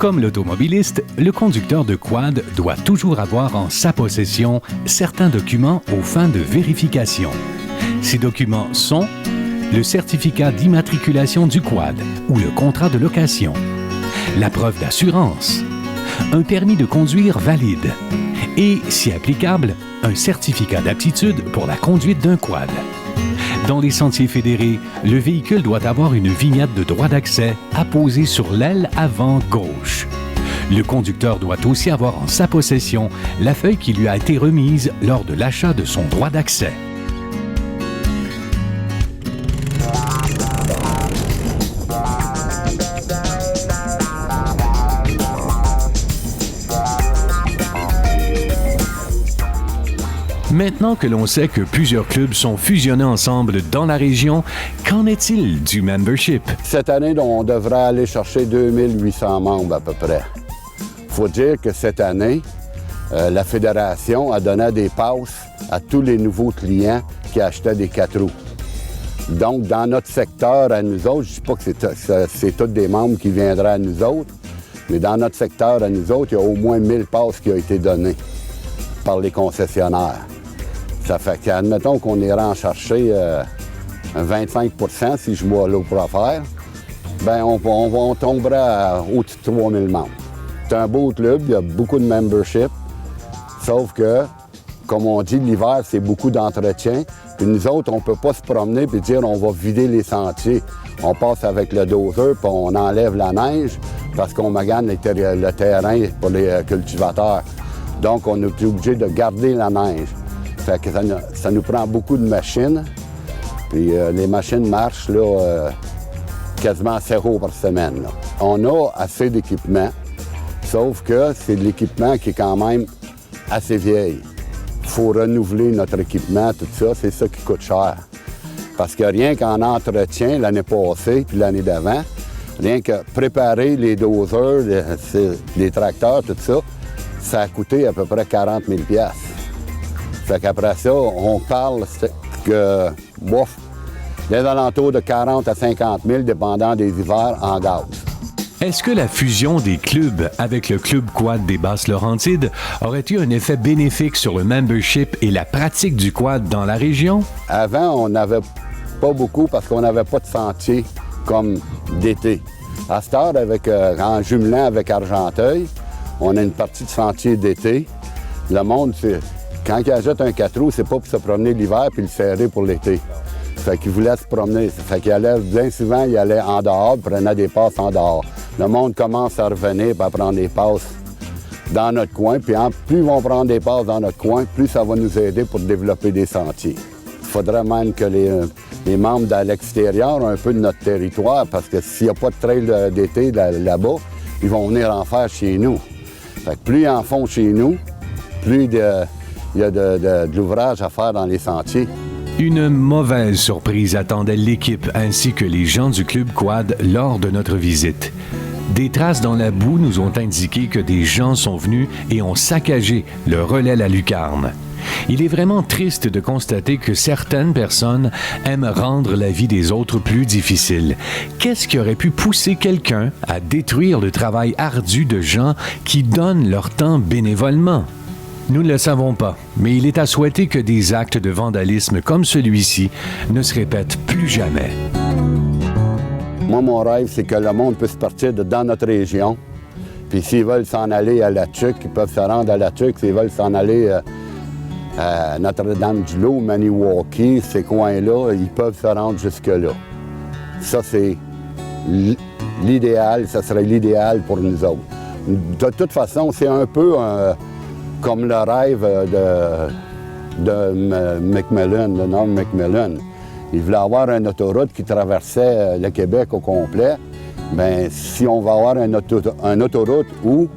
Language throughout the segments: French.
comme l'automobiliste, le conducteur de quad doit toujours avoir en sa possession certains documents aux fins de vérification. Ces documents sont le certificat d'immatriculation du quad ou le contrat de location, la preuve d'assurance, un permis de conduire valide et, si applicable, un certificat d'aptitude pour la conduite d'un quad. Dans les sentiers fédérés, le véhicule doit avoir une vignette de droit d'accès apposée sur l'aile avant gauche. Le conducteur doit aussi avoir en sa possession la feuille qui lui a été remise lors de l'achat de son droit d'accès. Maintenant que l'on sait que plusieurs clubs sont fusionnés ensemble dans la région, qu'en est-il du membership? Cette année, on devrait aller chercher 2800 membres à peu près. Il faut dire que cette année, la Fédération a donné des passes à tous les nouveaux clients qui achetaient des 4 roues. Donc, dans notre secteur, à nous autres, je ne dis pas que c'est tous des membres qui viendraient à nous autres, mais dans notre secteur, à nous autres, il y a au moins 1000 passes qui ont été données par les concessionnaires. Ça fait qu'admettons qu'on irait en chercher un 25 % si je vois l'eau pour faire, bien on tomberait au-dessus de 3000 membres. C'est un beau club, il y a beaucoup de membership, sauf que, comme on dit, l'hiver, c'est beaucoup d'entretien. Puis nous autres, on ne peut pas se promener et dire on va vider les sentiers. On passe avec le dozer puis on enlève la neige parce qu'on magane le terrain pour les cultivateurs. Donc, on est obligé de garder la neige. Fait que ça nous prend beaucoup de machines. Puis les machines marchent là, quasiment 0 par semaine. Là. On a assez d'équipement, sauf que c'est de l'équipement qui est quand même assez vieil. Il faut renouveler notre équipement, tout ça, c'est ça qui coûte cher. Parce que rien qu'en entretien l'année passée puis l'année d'avant, rien que préparer les doseurs, les tracteurs, tout ça, ça a coûté à peu près 40 000 $. Fait qu'après ça, on parle que, bof, des alentours de 40 à 50 000, dépendant des hivers, en gaz. Est-ce que la fusion des clubs avec le Club Quad des Basses-Laurentides aurait eu un effet bénéfique sur le membership et la pratique du quad dans la région? Avant, on n'avait pas beaucoup parce qu'on n'avait pas de sentier comme d'été. À cette heure, en jumelant avec Argenteuil, on a une partie de sentier d'été. Le monde, quand il achète un 4 roues, c'est pas pour se promener l'hiver puis le serrer pour l'été. Fait qu'il voulait se promener. Fait qu'il allait, bien souvent, il allait en dehors, prenait des passes en dehors. Le monde commence à revenir et à prendre des passes dans notre coin. Puis plus ils vont prendre des passes dans notre coin, plus ça va nous aider pour développer des sentiers. Il faudrait même que les membres de l'extérieur ont un peu de notre territoire, parce que s'il n'y a pas de trail d'été là-bas, ils vont venir en faire chez nous. Fait que plus ils en font chez nous, plus il y a de l'ouvrage à faire dans les sentiers. Une mauvaise surprise attendait l'équipe ainsi que les gens du Club Quad lors de notre visite. Des traces dans la boue nous ont indiqué que des gens sont venus et ont saccagé le relais La Lucarne. Il est vraiment triste de constater que certaines personnes aiment rendre la vie des autres plus difficile. Qu'est-ce qui aurait pu pousser quelqu'un à détruire le travail ardu de gens qui donnent leur temps bénévolement? Nous ne le savons pas, mais il est à souhaiter que des actes de vandalisme comme celui-ci ne se répètent plus jamais. Moi, mon rêve, c'est que le monde puisse partir dans notre région. Puis s'ils veulent s'en aller à La Tuque, ils peuvent se rendre à La Tuque. S'ils veulent s'en aller à Notre-Dame-du-Lot, Maniwaki, ces coins-là, ils peuvent se rendre jusque-là. Ça, c'est l'idéal, ça serait l'idéal pour nous autres. De toute façon, c'est un peu comme le rêve de McMillan, de Norm McMillan. Il voulait avoir une autoroute qui traversait le Québec au complet. Bien, si on va avoir une autoroute où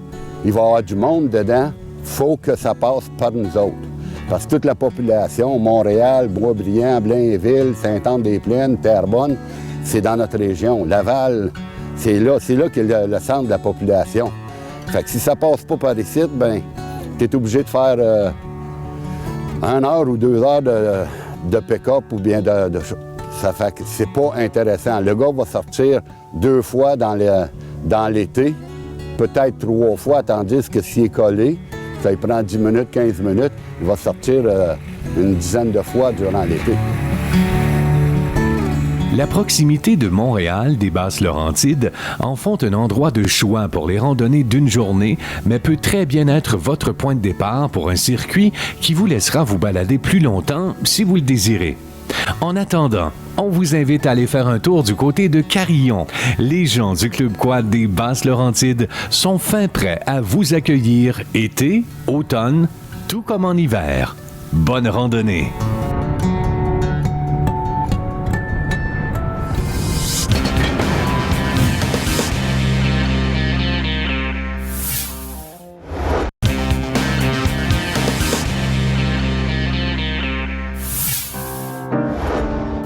il va y avoir du monde dedans, il faut que ça passe par nous autres. Parce que toute la population, Montréal, Boisbriand, Blainville, Sainte-Anne-des-Plaines, Terrebonne, c'est dans notre région. Laval, c'est là qu'est le centre de la population. Fait que si ça passe pas par ici, bien, tu es obligé de faire 1 heure ou 2 heures de pick-up ou bien ça fait que c'est pas intéressant. Le gars va sortir 2 fois dans l'été peut-être 3 fois, tandis que s'il est collé, ça lui prend 10 minutes, 15 minutes, il va sortir une dizaine de fois durant l'été. La proximité de Montréal, des Basses-Laurentides, en font un endroit de choix pour les randonnées d'une journée, mais peut très bien être votre point de départ pour un circuit qui vous laissera vous balader plus longtemps si vous le désirez. En attendant, on vous invite à aller faire un tour du côté de Carillon. Les gens du Club Quad des Basses-Laurentides sont fin prêts à vous accueillir été, automne, tout comme en hiver. Bonne randonnée!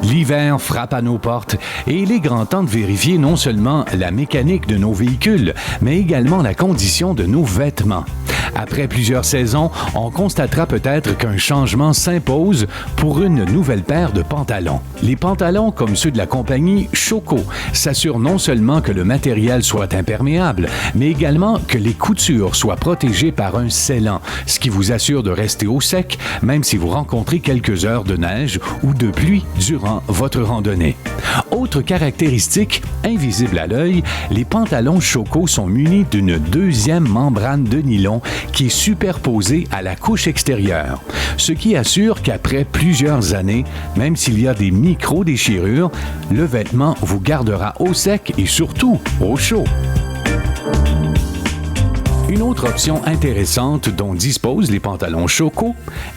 L'hiver frappe à nos portes et il est grand temps de vérifier non seulement la mécanique de nos véhicules, mais également la condition de nos vêtements. Après plusieurs saisons, on constatera peut-être qu'un changement s'impose pour une nouvelle paire de pantalons. Les pantalons, comme ceux de la compagnie Choco, s'assurent non seulement que le matériel soit imperméable, mais également que les coutures soient protégées par un scellant, ce qui vous assure de rester au sec, même si vous rencontrez quelques heures de neige ou de pluie durant votre randonnée. Autre caractéristique, invisible à l'œil, les pantalons Choco sont munis d'une deuxième membrane de nylon qui est superposée à la couche extérieure, ce qui assure qu'après plusieurs années, même s'il y a des micro-déchirures, le vêtement vous gardera au sec et surtout au chaud. Une autre option intéressante dont disposent les pantalons Choco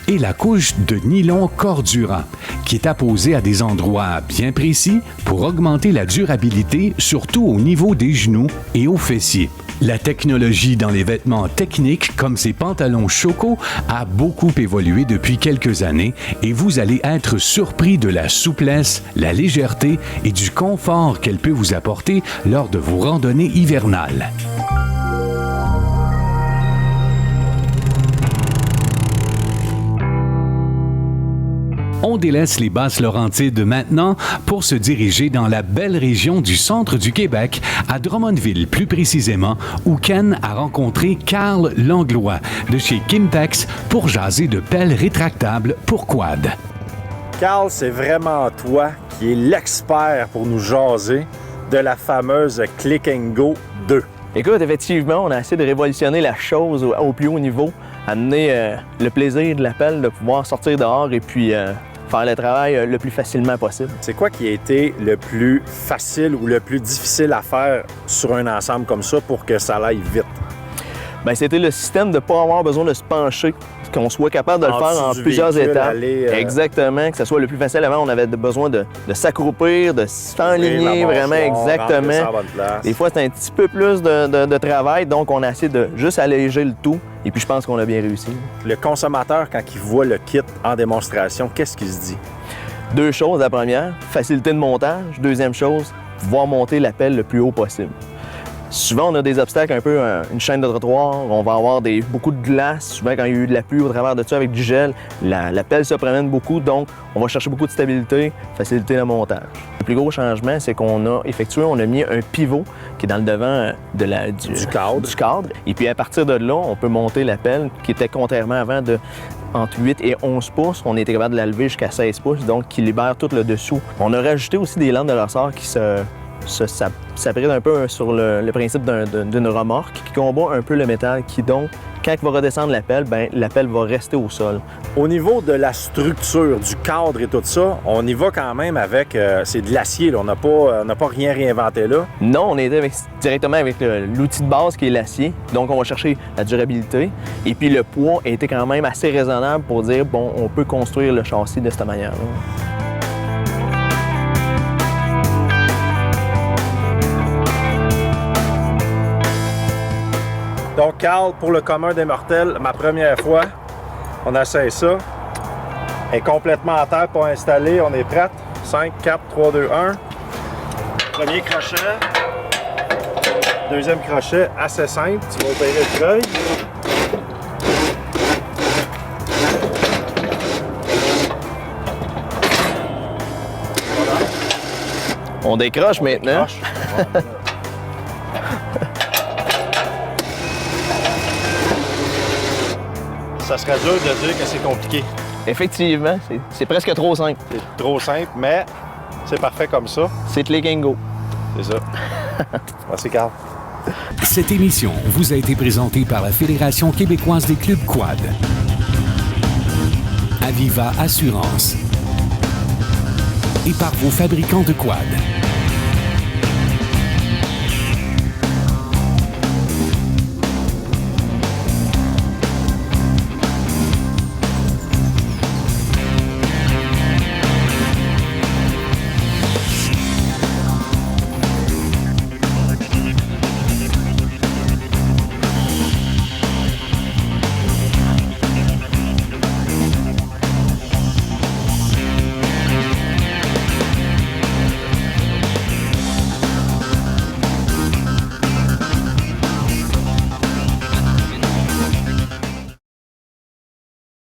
est la couche de nylon Cordura, qui est apposée à des endroits bien précis pour augmenter la durabilité, surtout au niveau des genoux et aux fessiers. La technologie dans les vêtements techniques comme ces pantalons Choco a beaucoup évolué depuis quelques années et vous allez être surpris de la souplesse, la légèreté et du confort qu'elle peut vous apporter lors de vos randonnées hivernales. On délaisse les Basses-Laurentides maintenant pour se diriger dans la belle région du centre du Québec, à Drummondville plus précisément, où Ken a rencontré Carl Langlois de chez Kimpex pour jaser de pelles rétractables pour quad. Carl, c'est vraiment toi qui es l'expert pour nous jaser de la fameuse Click & Go 2. Écoute, effectivement, on a essayé de révolutionner la chose au plus haut niveau, amener le plaisir de la pelle de pouvoir sortir dehors et puis faire le travail le plus facilement possible. C'est quoi qui a été le plus facile ou le plus difficile à faire sur un ensemble comme ça pour que ça aille vite? Bien, c'était le système de ne pas avoir besoin de se pencher, qu'on soit capable de le faire en plusieurs étapes. Exactement, que ce soit le plus facile. Avant, on avait besoin de s'accroupir, de s'enligner vraiment exactement. Des fois, c'était un petit peu plus de travail, donc on a essayé de juste alléger le tout. Et puis, je pense qu'on a bien réussi. Le consommateur, quand il voit le kit en démonstration, qu'est-ce qu'il se dit? Deux choses. La première, facilité de montage. Deuxième chose, pouvoir monter la pelle le plus haut possible. Souvent, on a des obstacles, un peu une chaîne de trottoir. On va avoir beaucoup de glace. Souvent, quand il y a eu de la pluie au travers de ça avec du gel, la pelle se promène beaucoup. Donc, on va chercher beaucoup de stabilité, faciliter le montage. Le plus gros changement, c'est qu'on a mis un pivot qui est dans le devant du cadre. Et puis, à partir de là, on peut monter la pelle qui était contrairement avant entre 8 et 11 pouces. On était capable de la lever jusqu'à 16 pouces, donc qui libère tout le dessous. On a rajouté aussi des lampes de ressort qui s'apprête un peu sur le principe d'une remorque qui combat un peu le métal qui, donc, quand il va redescendre la pelle, bien, la pelle va rester au sol. Au niveau de la structure, du cadre et tout ça, on y va quand même avec... c'est de l'acier, là. On n'a pas rien réinventé là. Non, on était directement avec l'outil de base qui est l'acier. Donc, on va chercher la durabilité. Et puis, le poids était quand même assez raisonnable pour dire, bon, on peut construire le châssis de cette manière-là. Donc, Carl, pour le commun des mortels, ma première fois, on essaie ça. Elle est complètement en terre, pas installée. On est prête. 5, 4, 3, 2, 1. Premier crochet. Deuxième crochet, assez simple. Tu vas opérer le treuil. Voilà. On décroche maintenant. ça serait dur de dire que c'est compliqué. Effectivement, c'est presque trop simple. C'est trop simple, mais c'est parfait comme ça. C'est click and go. C'est ça. Merci, Carl. Cette émission vous a été présentée par la Fédération québécoise des clubs quad. Aviva Assurance. Et par vos fabricants de quad.